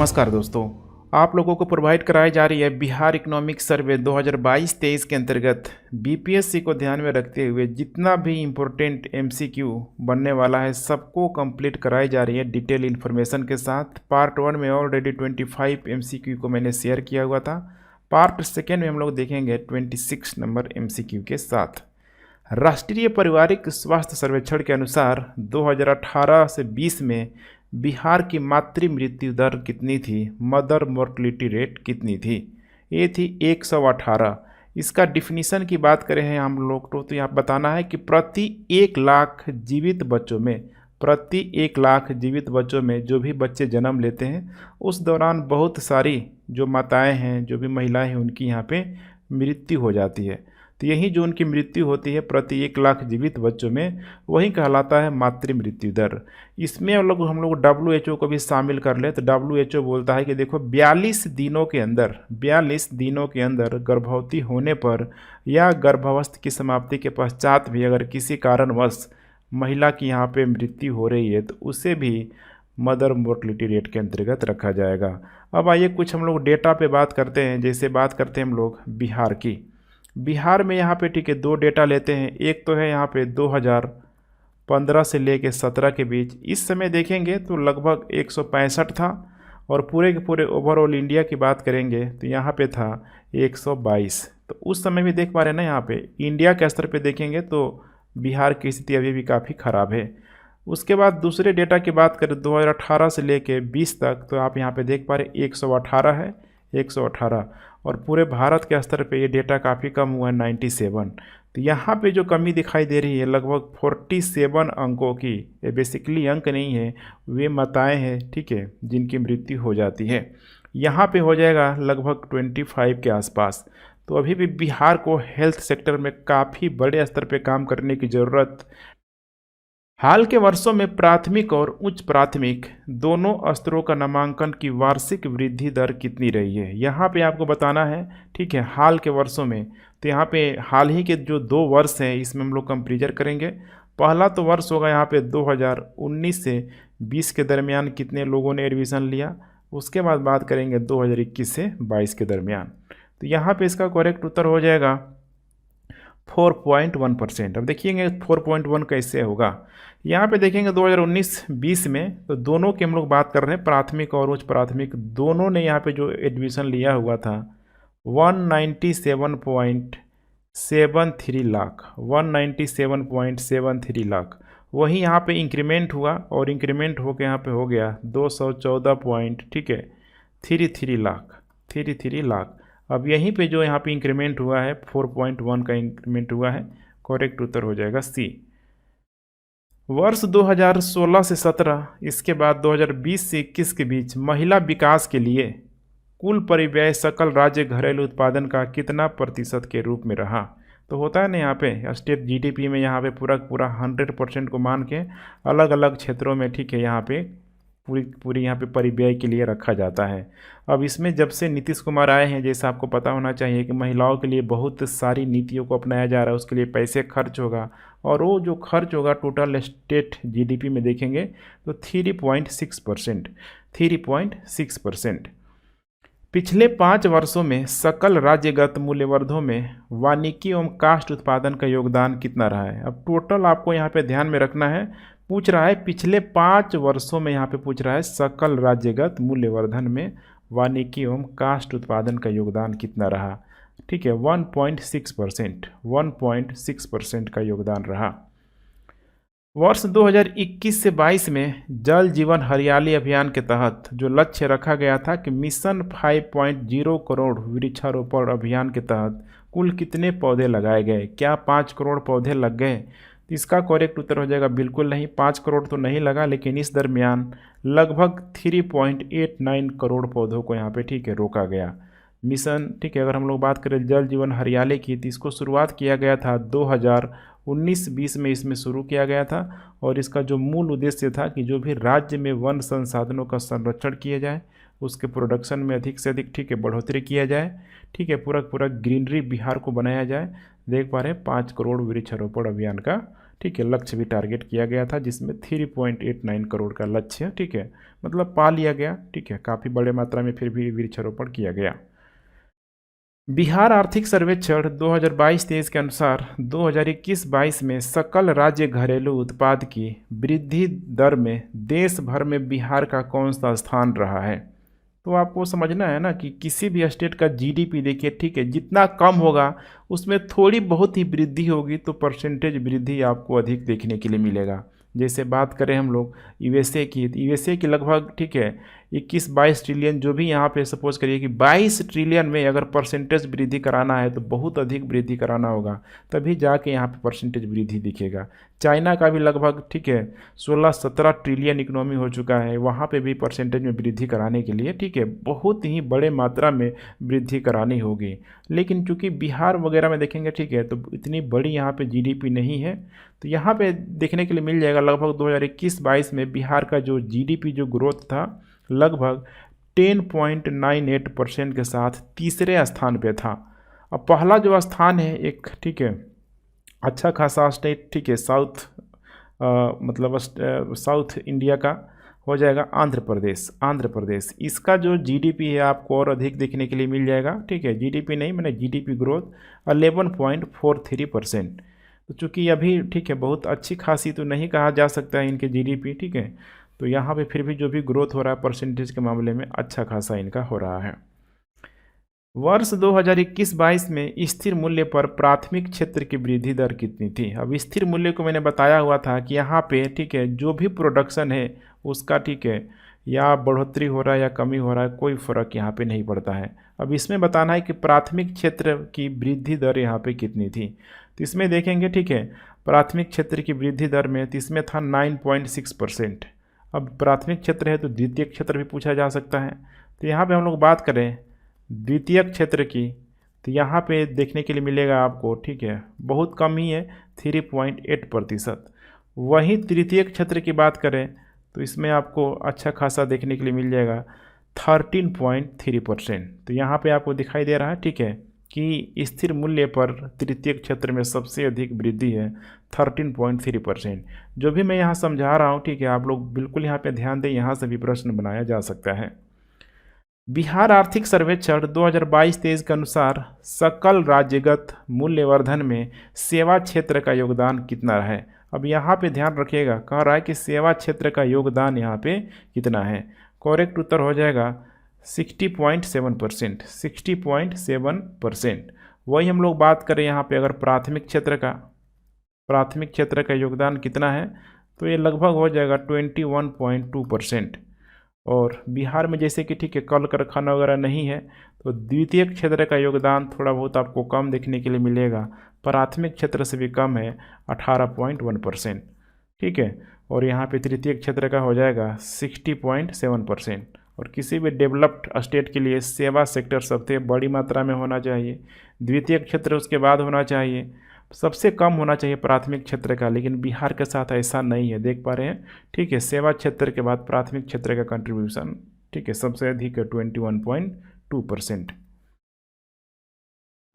नमस्कार दोस्तों, आप लोगों को प्रोवाइड कराई जा रही है बिहार इकोनॉमिक सर्वे 2022-23 के अंतर्गत बीपीएससी को ध्यान में रखते हुए जितना भी इम्पोर्टेंट एमसीक्यू बनने वाला है सबको कंप्लीट कराई जा रही है डिटेल इन्फॉर्मेशन के साथ। पार्ट 1 में ऑलरेडी 25 एमसीक्यू को मैंने शेयर किया हुआ था। पार्ट 2 में हम लोग देखेंगे 26 नंबर एमसीक्यू के साथ। राष्ट्रीय पारिवारिक स्वास्थ्य सर्वेक्षण के अनुसार 2018 से 20 में बिहार की मातृ मृत्यु दर कितनी थी, मदर मोर्टलिटी रेट कितनी थी? ये थी 118। इसका डिफिनीशन की बात करें हैं हम लोग तो यहाँ बताना है कि प्रति 1 लाख जीवित बच्चों में जो भी बच्चे जन्म लेते हैं उस दौरान बहुत सारी जो माताएं हैं, जो भी महिलाएं हैं, उनकी यहाँ पे मृत्यु हो जाती है। तो यही जो उनकी मृत्यु होती है प्रति 1 लाख जीवित बच्चों में, वही कहलाता है मातृ मृत्यु दर। इसमें हम लोग WHO को भी शामिल कर ले तो WHO बोलता है कि देखो 42 दिनों के अंदर गर्भवती होने पर या गर्भावस्था की समाप्ति के पश्चात भी अगर किसी कारणवश महिला की यहाँ पे मृत्यु हो रही है तो उसे भी मदर मोर्टलिटी रेट के अंतर्गत रखा जाएगा। अब आइए कुछ हम लोग डेटा पे बात करते हैं। जैसे बात करते हैं हम लोग बिहार की। बिहार में यहाँ पे ठीक है 2 डेटा लेते हैं। एक तो है यहाँ पे 2015 से लेके 17 के बीच। इस समय देखेंगे तो लगभग 165 था और पूरे के पूरे ओवरऑल इंडिया की बात करेंगे तो यहाँ पे था 122। तो उस समय भी देख पा रहे हैं ना, यहाँ पे इंडिया के स्तर पे देखेंगे तो बिहार की स्थिति अभी भी काफ़ी ख़राब है। उसके बाद दूसरे डेटा की बात करें 2018 से लेके 20 तक तो आप यहाँ पे देख पा रहे 118 है, 118। और पूरे भारत के स्तर पे ये डेटा काफ़ी कम हुआ है 97। तो यहाँ पे जो कमी दिखाई दे रही है लगभग 47 अंकों की। ये बेसिकली अंक नहीं है, वे माताएं हैं ठीक है जिनकी मृत्यु हो जाती है। यहाँ पे हो जाएगा लगभग 25 के आसपास। तो अभी भी बिहार को हेल्थ सेक्टर में काफ़ी बड़े स्तर पे काम करने की ज़रूरत। हाल के वर्षों में प्राथमिक और उच्च प्राथमिक दोनों स्तरों का नामांकन की वार्षिक वृद्धि दर कितनी रही है, यहाँ पे आपको बताना है ठीक है। हाल के वर्षों में तो यहाँ पे हाल ही के जो 2 वर्ष हैं इसमें हम लोग कंपेरिजन करेंगे। पहला तो वर्ष होगा यहाँ पे 2019 से 20 के दरमियान कितने लोगों ने एडमिशन लिया। उसके बाद बात करेंगे 2021 से 22 के दरमियान। तो यहाँ पे इसका करेक्ट उत्तर हो जाएगा 4.1%। अब देखिएंगे 4.1 कैसे होगा। यहाँ पे देखेंगे 2019-20 में तो दोनों की हम लोग बात कर रहे हैं, प्राथमिक और उच्च प्राथमिक दोनों ने यहाँ पे जो एडमिशन लिया हुआ था 197.73 लाख, 197.73 लाख। वही यहाँ पे इंक्रीमेंट हुआ और इंक्रीमेंट होकर यहाँ पे हो गया 214.33 लाख। अब यहीं पे जो यहाँ पे इंक्रीमेंट हुआ है 4.1 का इंक्रीमेंट हुआ है। करेक्ट उत्तर हो जाएगा सी। वर्ष 2016 से 17 इसके बाद 2020 से 21 के बीच महिला विकास के लिए कुल परिव्यय सकल राज्य घरेलू उत्पादन का कितना प्रतिशत के रूप में रहा? तो होता है ना यहाँ पे स्टेट जीडीपी में यहाँ पे पूरा 100% को मान के अलग अलग क्षेत्रों में ठीक है यहाँ पे पूरी यहाँ पे परिव्यय के लिए रखा जाता है। अब इसमें जब से नीतीश कुमार आए हैं, जैसा आपको पता होना चाहिए कि महिलाओं के लिए बहुत सारी नीतियों को अपनाया जा रहा है, उसके लिए पैसे खर्च होगा और वो जो खर्च होगा टोटल स्टेट जीडीपी में देखेंगे तो 3.6%। पिछले 5 वर्षों में सकल राज्यगत मूल्यवर्धों में वानिकी एवं काष्ठ उत्पादन का योगदान कितना रहा है? अब टोटल आपको यहाँ पे ध्यान में रखना है, पूछ रहा है पिछले 5 वर्षों में यहाँ पे पूछ रहा है सकल राज्यगत मूल्यवर्धन में वानिकी एवं काष्ठ उत्पादन का योगदान कितना रहा। ठीक है 1.6% का योगदान रहा। वर्ष 2021 से 22 में जल जीवन हरियाली अभियान के तहत जो लक्ष्य रखा गया था कि मिशन 5.0 करोड़ वृक्षारोपण अभियान के तहत कुल कितने पौधे लगाए गए? क्या 5 करोड़ पौधे लग गए? तो इसका करेक्ट उत्तर हो जाएगा बिल्कुल नहीं, 5 करोड़ तो नहीं लगा, लेकिन इस दरमियान लगभग 3.89 करोड़ पौधों को यहाँ पे ठीक है रोका गया। मिशन ठीक है अगर हम लोग बात करें जल जीवन हरियाली की तो इसको शुरुआत किया गया था 2019-20 में इसमें शुरू किया गया था और इसका जो मूल उद्देश्य था कि जो भी राज्य में वन संसाधनों का संरक्षण किया जाए, उसके प्रोडक्शन में अधिक से अधिक ठीक है बढ़ोतरी किया जाए, ठीक है पूरा ग्रीनरी बिहार को बनाया जाए। देख पा रहे हैं 5 करोड़ वृक्षारोपण अभियान का ठीक है, लक्ष्य भी टारगेट किया गया था जिसमें 3.89 करोड़ का लक्ष्य है, ठीक है, मतलब पा लिया गया, ठीक है, काफ़ी बड़े मात्रा में फिर भी वृक्षारोपण किया गया। बिहार आर्थिक सर्वेक्षण 2022-23 के अनुसार 2021-22 में सकल राज्य घरेलू उत्पाद की वृद्धि दर में देश भर में बिहार का कौन सा स्थान रहा है। तो आपको समझना है ना कि किसी भी स्टेट का जीडीपी देखिए, ठीक है, जितना कम होगा उसमें थोड़ी बहुत ही वृद्धि होगी तो परसेंटेज वृद्धि आपको अधिक देखने के लिए मिलेगा। जैसे बात करें हम लोग यूएसए की, तो यूएसए की लगभग, ठीक है, 21-22 ट्रिलियन, जो भी यहाँ पे सपोज करिए कि 22 ट्रिलियन में अगर परसेंटेज वृद्धि कराना है तो बहुत अधिक वृद्धि कराना होगा, तभी जाके यहाँ पे परसेंटेज वृद्धि दिखेगा। चाइना का भी लगभग, ठीक है, 16-17 ट्रिलियन इकोनॉमी हो चुका है, वहाँ पे भी परसेंटेज में वृद्धि कराने के लिए, ठीक है, बहुत ही बड़े मात्रा में वृद्धि करानी होगी। लेकिन चूँकि बिहार वगैरह में देखेंगे, ठीक है, तो इतनी बड़ी यहाँ पे जीडीपी नहीं है, तो यहाँ पे देखने के लिए मिल जाएगा लगभग 2021-22 में बिहार का जो जीडीपी जो ग्रोथ था लगभग 10.98% के साथ तीसरे स्थान पे था। अब पहला जो स्थान है एक, ठीक है, अच्छा खासा स्टेट, ठीक है, साउथ इंडिया का हो जाएगा आंध्र प्रदेश। आंध्र प्रदेश इसका जो जीडीपी है आपको और अधिक देखने के लिए मिल जाएगा, ठीक है, जीडीपी नहीं मैंने जीडीपी ग्रोथ 11.43%। तो चूँकि अभी, ठीक है, बहुत अच्छी खासी तो नहीं कहा जा सकता है इनके जीडीपी, ठीक है, तो यहाँ पे फिर भी जो भी ग्रोथ हो रहा है परसेंटेज के मामले में अच्छा खासा इनका हो रहा है। वर्ष 2021-22 में स्थिर मूल्य पर प्राथमिक क्षेत्र की वृद्धि दर कितनी थी। अब स्थिर मूल्य को मैंने बताया हुआ था कि यहाँ पे, ठीक है, जो भी प्रोडक्शन है उसका, ठीक है, या बढ़ोतरी हो रहा है या कमी हो रहा है, कोई फ़र्क यहाँ पे नहीं पड़ता है। अब इसमें बताना है कि प्राथमिक क्षेत्र की वृद्धि दर यहाँ पे कितनी थी। तो इसमें देखेंगे, ठीक है, प्राथमिक क्षेत्र की वृद्धि दर में, तो इसमें था 9.6%। अब प्राथमिक क्षेत्र है तो द्वितीय क्षेत्र भी पूछा जा सकता है। तो यहाँ पे हम लोग बात करें द्वितीय क्षेत्र की, तो यहाँ पे देखने के लिए मिलेगा आपको, ठीक है, बहुत कम ही है, 3.8%। वहीं तृतीय क्षेत्र की बात करें तो इसमें आपको अच्छा खासा देखने के लिए मिल जाएगा 13.3%। तो यहाँ पे आपको दिखाई दे रहा है, ठीक है, कि स्थिर मूल्य पर तृतीय क्षेत्र में सबसे अधिक वृद्धि है 13.3%। जो भी मैं यहाँ समझा रहा हूँ, ठीक है, आप लोग बिल्कुल यहाँ पे ध्यान दें, यहाँ से भी प्रश्न बनाया जा सकता है। बिहार आर्थिक सर्वेक्षण 2022-23 के अनुसार सकल राज्यगत मूल्यवर्धन में सेवा क्षेत्र का योगदान कितना है। अब यहाँ पे ध्यान रखिएगा, कह रहा है कि सेवा क्षेत्र का योगदान यहाँ पे कितना है। करेक्ट उत्तर हो जाएगा 60.7%। 60.7%। वही हम लोग बात करें यहाँ पे अगर प्राथमिक क्षेत्र का योगदान कितना है, तो ये लगभग हो जाएगा 21.2%। और बिहार में जैसे कि, ठीक है, कल कारखाना वगैरह नहीं है, तो द्वितीय क्षेत्र का योगदान थोड़ा बहुत आपको कम देखने के लिए मिलेगा, प्राथमिक क्षेत्र से भी कम है 18.1%, ठीक है, और यहाँ पे तृतीय क्षेत्र का हो जाएगा 60.7%। और किसी भी डेवलप्ड स्टेट के लिए सेवा सेक्टर सबसे बड़ी मात्रा में होना चाहिए, द्वितीय क्षेत्र उसके बाद होना चाहिए, सबसे कम होना चाहिए प्राथमिक क्षेत्र का, लेकिन बिहार के साथ ऐसा नहीं है, देख पा रहे हैं, ठीक है, सेवा क्षेत्र के बाद प्राथमिक क्षेत्र का कंट्रीब्यूशन, ठीक है, सबसे अधिक है 21.2%।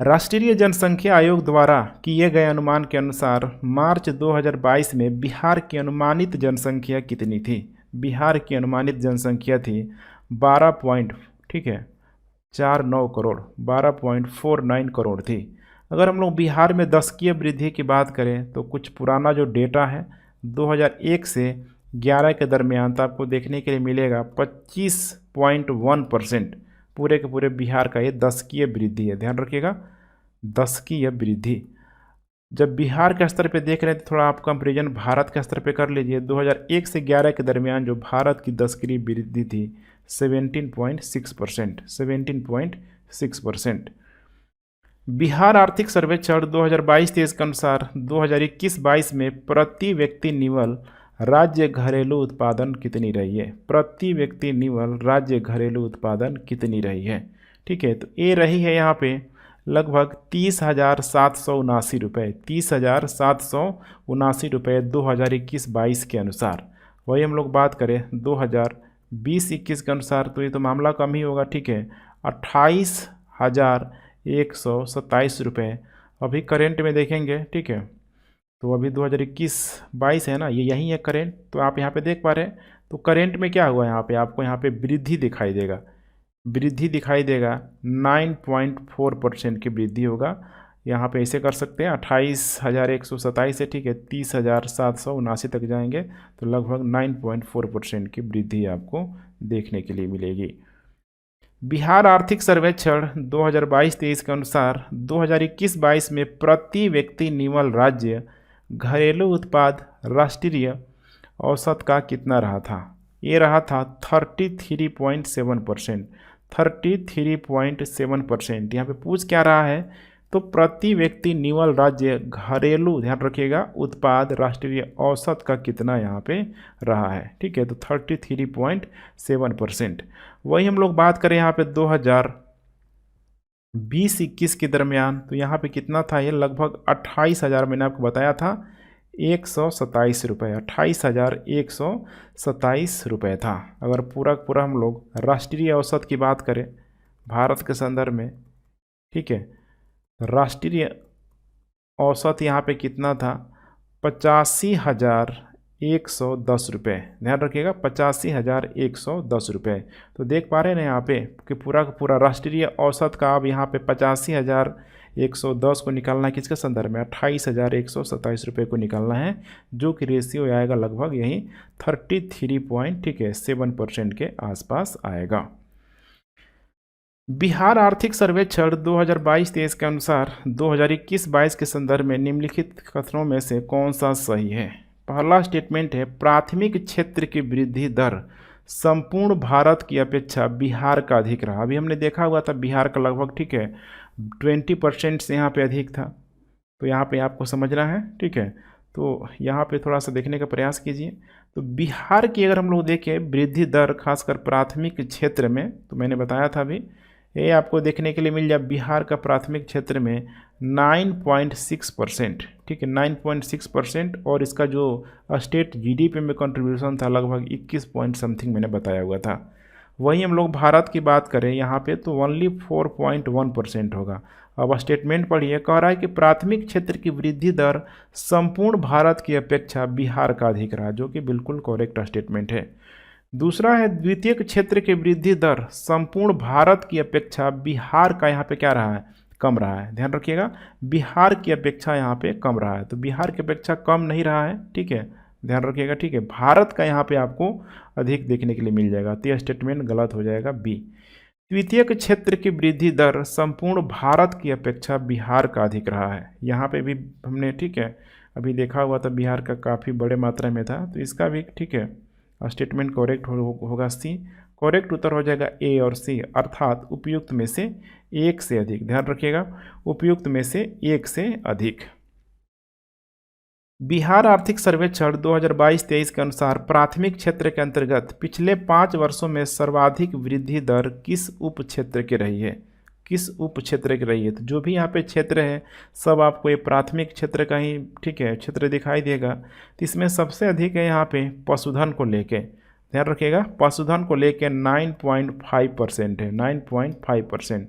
राष्ट्रीय जनसंख्या आयोग द्वारा किए गए अनुमान के अनुसार मार्च 2022 में बिहार की अनुमानित जनसंख्या कितनी थी। बिहार की अनुमानित जनसंख्या थी 12.49 करोड़, 12.49 करोड़ थी। अगर हम लोग बिहार में दशकीय वृद्धि की बात करें तो कुछ पुराना जो डेटा है 2001 से 11 के दरमियान, तो आपको देखने के लिए मिलेगा 25.1% पूरे के पूरे बिहार का ये दशकीय वृद्धि है। ध्यान रखिएगा, दशकीय वृद्धि। जब बिहार के स्तर पे देख रहे हैं तो थोड़ा आप कंपेरिजन भारत के स्तर पे कर लीजिए। 2001 से 11 के दरमियान जो भारत की दशकीय वृद्धि थी 17.6%। 17.6%। बिहार आर्थिक सर्वेक्षण 2022-23 के अनुसार 2021-22 में प्रति व्यक्ति निवल राज्य घरेलू उत्पादन कितनी रही है। प्रति व्यक्ति निवल राज्य घरेलू उत्पादन कितनी रही है, ठीक है, तो ये रही है यहाँ पे लगभग 30,779 रुपये। 30,779 रुपये 2021-22 के अनुसार। वही हम लोग बात करें 2020-21 के अनुसार तो ये तो मामला कम ही होगा, ठीक है, 28,127 रुपये अभी करेंट में देखेंगे, ठीक है, तो अभी 2021-22 है ना, ये यही है करेंट। तो आप यहाँ पे देख पा रहे हैं, तो करेंट में क्या हुआ, यहाँ पे आपको यहाँ पे वृद्धि दिखाई देगा, वृद्धि दिखाई देगा 9.4% की वृद्धि होगा। यहाँ पे ऐसे कर सकते हैं 28,127 से, ठीक है, 30,779 तक जाएंगे तो लगभग 9.4% की वृद्धि आपको देखने के लिए मिलेगी। बिहार आर्थिक सर्वेक्षण 2022-23 के अनुसार 2021-22 में प्रति व्यक्ति निवल राज्य घरेलू उत्पाद राष्ट्रीय औसत का कितना रहा था? ये रहा था 33.7%। 33.7%। यहाँ पे पूछ क्या रहा है, तो प्रति व्यक्ति निवल राज्य घरेलू, ध्यान रखिएगा, उत्पाद राष्ट्रीय औसत का कितना यहाँ पे रहा है, ठीक है, तो 33.7%। वही हम लोग बात करें यहाँ पे 2020-21 के दरमियान, तो यहाँ पे कितना था, ये लगभग 28,000, मैंने आपको बताया था 127 रुपये, 28,127 रुपये था। अगर पूरा पूरा हम लोग राष्ट्रीय औसत की बात करें भारत के संदर्भ में, ठीक है, राष्ट्रीय औसत यहाँ पे कितना था, 85,110 रुपये। ध्यान रखिएगा, 85,110 रुपये। तो देख पा रहे हैं ना यहाँ पे कि पूरा का पूरा राष्ट्रीय औसत का अब यहाँ पे 85,110 को निकालना है, किसके संदर्भ में, 28,127 रुपये को निकालना है, जो कि रेशियो आएगा लगभग यही 33.7% के आसपास आएगा। बिहार आर्थिक सर्वेक्षण 2022-23 के अनुसार 2021-22 के संदर्भ में निम्नलिखित कथनों में से कौन सा सही है? पहला स्टेटमेंट है, प्राथमिक क्षेत्र की वृद्धि दर संपूर्ण भारत की अपेक्षा बिहार का अधिक रहा। अभी हमने देखा हुआ था बिहार का लगभग, ठीक है, 20% से यहाँ पे अधिक था। तो यहाँ पे आपको समझना है, ठीक है, तो यहाँ पे थोड़ा सा देखने का प्रयास कीजिए। तो बिहार की अगर हम लोग देखें वृद्धि दर खासकर प्राथमिक क्षेत्र में, तो मैंने बताया था अभी, ये आपको देखने के लिए मिल जाए बिहार का प्राथमिक क्षेत्र में 9.6%, ठीक है, 9.6%। और इसका जो स्टेट जीडीपी में कंट्रीब्यूशन था लगभग 21 पॉइंट समथिंग मैंने बताया हुआ था। वहीं हम लोग भारत की बात करें यहाँ पे तो ओनली 4.1% होगा। अब स्टेटमेंट पढ़िए, कह रहा है कि प्राथमिक क्षेत्र की वृद्धि दर संपूर्ण भारत की अपेक्षा बिहार का अधिक रहा, जो कि बिल्कुल करेक्ट स्टेटमेंट है। दूसरा है, द्वितीयक क्षेत्र की वृद्धि दर संपूर्ण भारत की अपेक्षा बिहार का यहाँ पे क्या रहा है, कम रहा है। ध्यान रखिएगा, बिहार की अपेक्षा यहाँ पे कम रहा है, तो बिहार की अपेक्षा कम नहीं रहा है, ठीक है, ध्यान रखिएगा, ठीक है, भारत का यहाँ पे आपको अधिक देखने के लिए मिल जाएगा, तो यह स्टेटमेंट गलत हो जाएगा, बी। द्वितीयक क्षेत्र की वृद्धि दर संपूर्ण भारत की अपेक्षा बिहार का अधिक रहा है, यहाँ पे भी हमने, ठीक है, अभी देखा हुआ था बिहार का काफ़ी बड़े मात्रा में था, तो इसका भी, ठीक है, स्टेटमेंट करेक्ट होगा सी। करेक्ट उत्तर हो जाएगा ए और सी, अर्थात उपयुक्त में से एक से अधिक। ध्यान रखिएगा, उपयुक्त में से एक से अधिक। बिहार आर्थिक सर्वेक्षण 2022-23 के अनुसार प्राथमिक क्षेत्र के अंतर्गत पिछले 5 वर्षों में सर्वाधिक वृद्धि दर किस उप क्षेत्र की रही है? किस उप क्षेत्र की रही है? तो जो भी यहाँ पे क्षेत्र है सब आपको ये प्राथमिक क्षेत्र का ही, ठीक है, क्षेत्र दिखाई देगा। तो इसमें सबसे अधिक है यहाँ पे पशुधन को लेके, ध्यान रखिएगा, पशुधन को लेके 9.5% है, 9.5%।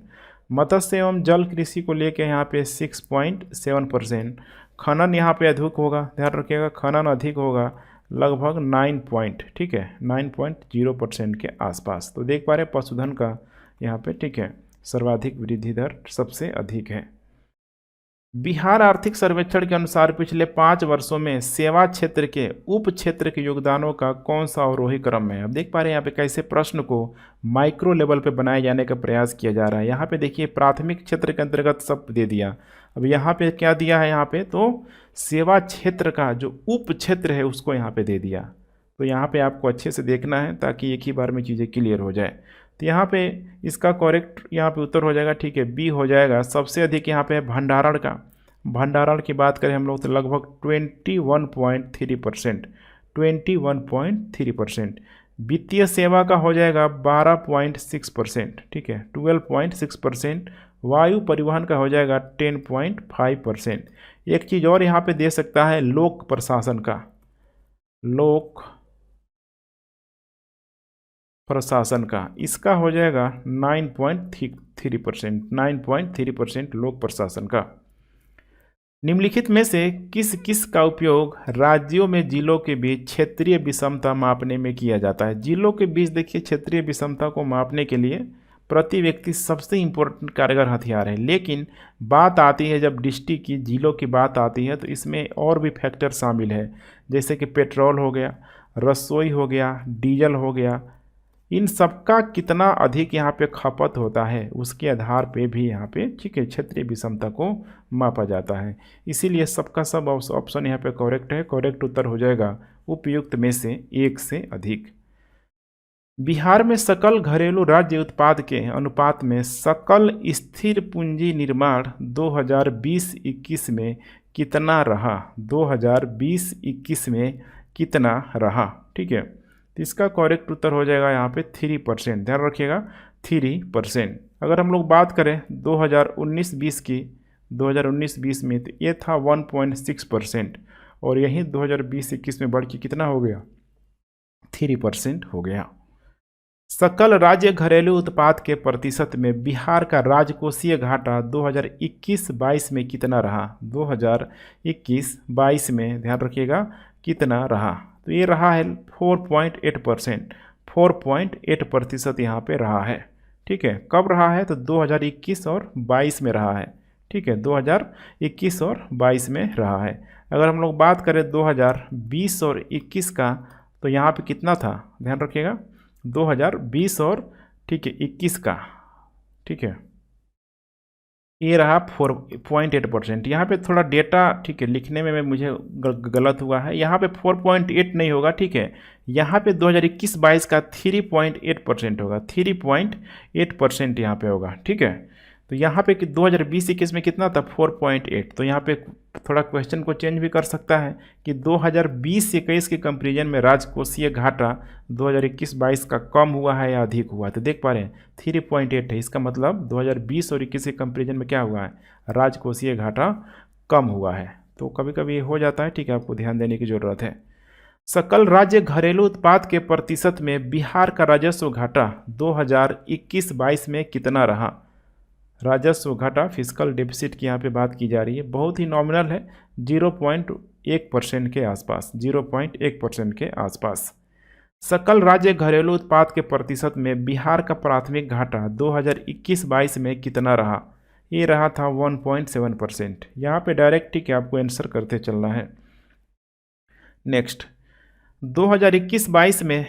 मत्स्य एवं जल कृषि को लेके यहाँ पे 6.7%। खनन यहाँ पे अधिक होगा, ध्यान रखिएगा, खनन अधिक होगा लगभग 9.0% के आसपास। तो देख पा रहे पशुधन का यहाँ पे, ठीक है, सर्वाधिक वृद्धि दर सबसे अधिक है। बिहार आर्थिक सर्वेक्षण के अनुसार पिछले 5 वर्षों में सेवा क्षेत्र के उप क्षेत्र के योगदानों का कौन सा अवरोही क्रम है? अब देख पा रहे हैं यहाँ पे कैसे प्रश्न को माइक्रो लेवल पे बनाए जाने का प्रयास किया जा रहा है। यहाँ पे देखिए प्राथमिक क्षेत्र के अंतर्गत सब दे दिया, अब यहाँ पे क्या दिया है, यहाँ पे तो सेवा क्षेत्र का जो उप क्षेत्र है उसको यहाँ पे दे दिया। तो यहाँ पे आपको अच्छे से देखना है ताकि एक ही बार में चीज़ें क्लियर हो जाए। तो यहाँ पे इसका करेक्ट यहाँ पे उत्तर हो जाएगा, ठीक है, बी हो जाएगा। सबसे अधिक यहाँ पे है भंडारण का। भंडारण की बात करें हम लोग तो लगभग 21.3%, 21.3%। वित्तीय सेवा का हो जाएगा 12.6%, ठीक है, 12.6%। वायु परिवहन का हो जाएगा 10.5%। एक चीज़ और यहाँ पे दे सकता है लोक प्रशासन का, लोक प्रशासन का, इसका हो जाएगा 9.3%, 9.3% लोक प्रशासन का। निम्नलिखित में से किस किस का उपयोग राज्यों में जिलों के बीच क्षेत्रीय विषमता मापने में किया जाता है। जिलों के बीच देखिए क्षेत्रीय विषमता को मापने के लिए प्रति व्यक्ति सबसे इम्पोर्टेंट कारगर हथियार है, लेकिन बात आती है जब डिस्ट्रिक्ट की जिलों की बात आती है तो इसमें और भी फैक्टर शामिल है, जैसे कि पेट्रोल हो गया, रसोई हो गया, डीजल हो गया। इन सबका कितना अधिक यहाँ पे खपत होता है उसके आधार पे भी यहाँ पे ठीक है क्षेत्रीय विषमता को मापा जाता है। इसीलिए सबका सब ऑप्शन यहाँ पे करेक्ट है। करेक्ट उत्तर हो जाएगा उपयुक्त में से एक से अधिक। बिहार में सकल घरेलू राज्य उत्पाद के अनुपात में सकल स्थिर पूंजी निर्माण 2020-21 में कितना रहा। 2020-21 में कितना रहा, ठीक है। तो इसका करेक्ट उत्तर हो जाएगा यहाँ पे 3%। ध्यान रखिएगा 3%। अगर हम लोग बात करें 2019-20 की, 2019-20 में तो ये था 1.6% और यहीं 2020-21 में बढ़ के कितना हो गया 3% हो गया। सकल राज्य घरेलू उत्पाद के प्रतिशत में बिहार का राजकोषीय घाटा 2021-22 में कितना रहा। 2021-22 में ध्यान रखिएगा कितना रहा, तो ये रहा है 4.8%। 4.8% यहाँ पे रहा है, ठीक है। कब रहा है तो 2021 और 22 में रहा है, ठीक है। 2021 और 22 में रहा है। अगर हम लोग बात करें 2020 और 21 का तो यहाँ पे कितना था, ध्यान रखिएगा 2020 और ठीक है 21 का, ठीक है, ये रहा 4.8%। यहाँ पे थोड़ा डेटा ठीक है लिखने में मुझे गलत हुआ है, यहाँ पे 4.8 नहीं होगा, ठीक है। यहाँ पे 2021-22 का 3.8% होगा, 3.8% यहाँ पे होगा, ठीक है। तो यहाँ पे 2020-21 में कितना था 4.8। तो यहाँ पे थोड़ा क्वेश्चन को चेंज भी कर सकता है कि 2020-21 के कंपेरिजन में राजकोषीय घाटा 2021-22 का कम हुआ है या अधिक हुआ है। तो देख पा रहे हैं 3.8 है, इसका मतलब 2020 और 21 के कंपेरिजन में क्या हुआ है राजकोषीय घाटा कम हुआ है। तो कभी कभी ये हो जाता है, ठीक है, आपको ध्यान देने की ज़रूरत है। सकल राज्य घरेलू उत्पाद के प्रतिशत में बिहार का राजस्व घाटा 2021-22 में कितना रहा। राजस्व घाटा फिस्कल डेफिसिट की यहाँ पे बात की जा रही है, बहुत ही नॉमिनल है, 0.1% के आसपास, 0.1% के आसपास। सकल राज्य घरेलू उत्पाद के प्रतिशत में बिहार का प्राथमिक घाटा 2021-22 में कितना रहा। ये रहा था 1.7%। यहाँ पे डायरेक्ट ठीक है आपको आंसर करते चलना है। नेक्स्ट 2021-22 में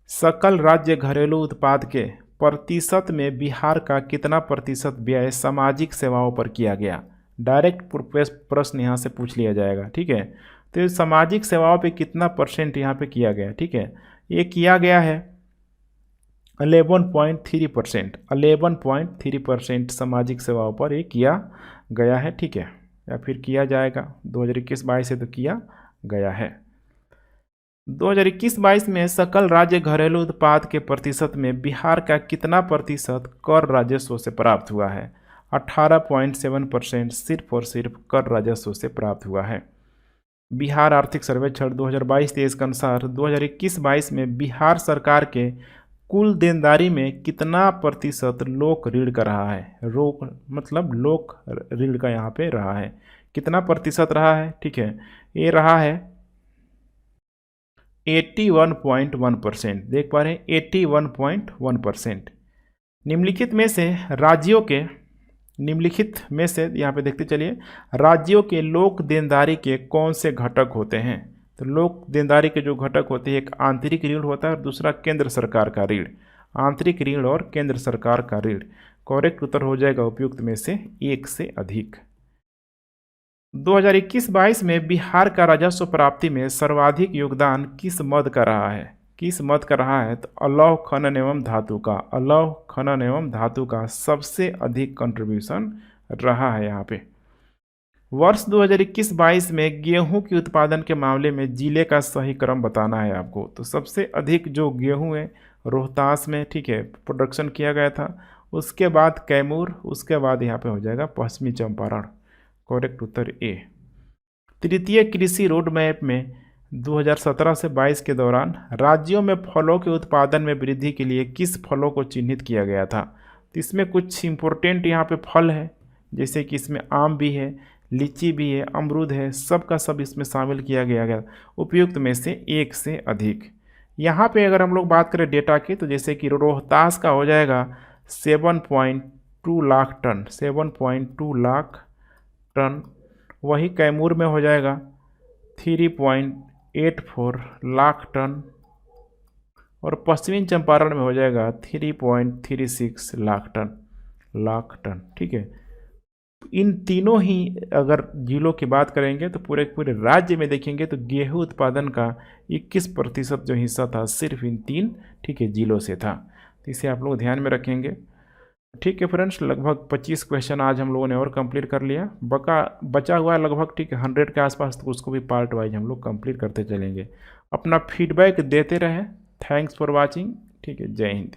सकल राज्य घरेलू उत्पाद के प्रतिशत में बिहार का कितना प्रतिशत व्यय सामाजिक सेवाओं पर किया गया। डायरेक्ट प्रश्न यहाँ से पूछ लिया जाएगा, ठीक है। तो सामाजिक सेवाओं पे कितना परसेंट यहाँ पे किया गया, ठीक है। ये किया गया है 11.3%। 11.3% सामाजिक सेवाओं पर ये किया गया है, ठीक है, या फिर किया जाएगा। 2021-22 से तो किया गया है। 2021-22 में सकल राज्य घरेलू उत्पाद के प्रतिशत में बिहार का कितना प्रतिशत कर राजस्व से प्राप्त हुआ है। 18.7% सिर्फ और सिर्फ कर राजस्व से प्राप्त हुआ है। बिहार आर्थिक सर्वेक्षण 2022-23 के अनुसार 2021-22 में बिहार सरकार के कुल देनदारी में कितना प्रतिशत लोक ऋण का रहा है। लोक मतलब लोक ऋण का यहाँ पे रहा है, कितना प्रतिशत रहा है, ठीक है। ये रहा है 81.1%। देख पा रहे हैं 81.1%। निम्नलिखित में से यहाँ पे देखते चलिए, राज्यों के लोक देनदारी के कौन से घटक होते हैं। तो लोक देनदारी के जो घटक होते हैं, एक आंतरिक ऋण होता है और दूसरा केंद्र सरकार का ऋण। आंतरिक ऋण और केंद्र सरकार का ऋण। करेक्ट उत्तर हो जाएगा उपयुक्त में से एक से अधिक। 2021-22 में बिहार का राजस्व प्राप्ति में सर्वाधिक योगदान किस मद का रहा है। किस मद का रहा है तो अलौह खनन एवं धातु का। अलौह खनन एवं धातु का सबसे अधिक कंट्रीब्यूशन रहा है यहाँ पे। वर्ष 2021-22 में गेहूं के उत्पादन के मामले में जिले का सही क्रम बताना है आपको। तो सबसे अधिक जो गेहूं है रोहतास में, ठीक है, प्रोडक्शन किया गया था। उसके बाद कैमूर, उसके बाद यहाँ पे हो जाएगा पश्चिमी चंपारण। करेक्ट उत्तर ए। तृतीय कृषि रोड मैप में 2017 से 22 के दौरान राज्यों में फलों के उत्पादन में वृद्धि के लिए किस फलों को चिन्हित किया गया था। तो इसमें कुछ इम्पोर्टेंट यहाँ पे फल है, जैसे कि इसमें आम भी है, लीची भी है, अमरूद है, सब का सब इसमें शामिल किया गया उपयुक्त में से एक से अधिक। यहाँ पे अगर हम लोग बात करें डेटा की, तो जैसे कि रोहतास का हो जाएगा 7.2 लाख टन, 7.2 लाख टन। वही कैमूर में हो जाएगा 3.84 लाख टन, और पश्चिमी चंपारण में हो जाएगा 3.36 लाख टन। ठीक है, इन तीनों ही अगर जिलों की बात करेंगे तो पूरे पूरे राज्य में देखेंगे तो गेहूं उत्पादन का 21% जो हिस्सा था सिर्फ इन 3 ठीक है जिलों से था। तो इसे आप लोग ध्यान में रखेंगे। ठीक है फ्रेंड्स, लगभग 25 क्वेश्चन आज हम लोगों ने और कंप्लीट कर लिया। बचा हुआ है लगभग ठीक है 100 के आसपास, तो उसको भी पार्ट वाइज हम लोग कंप्लीट करते चलेंगे। अपना फीडबैक देते रहें। Thanks for watching. ठीक है, जय हिंद।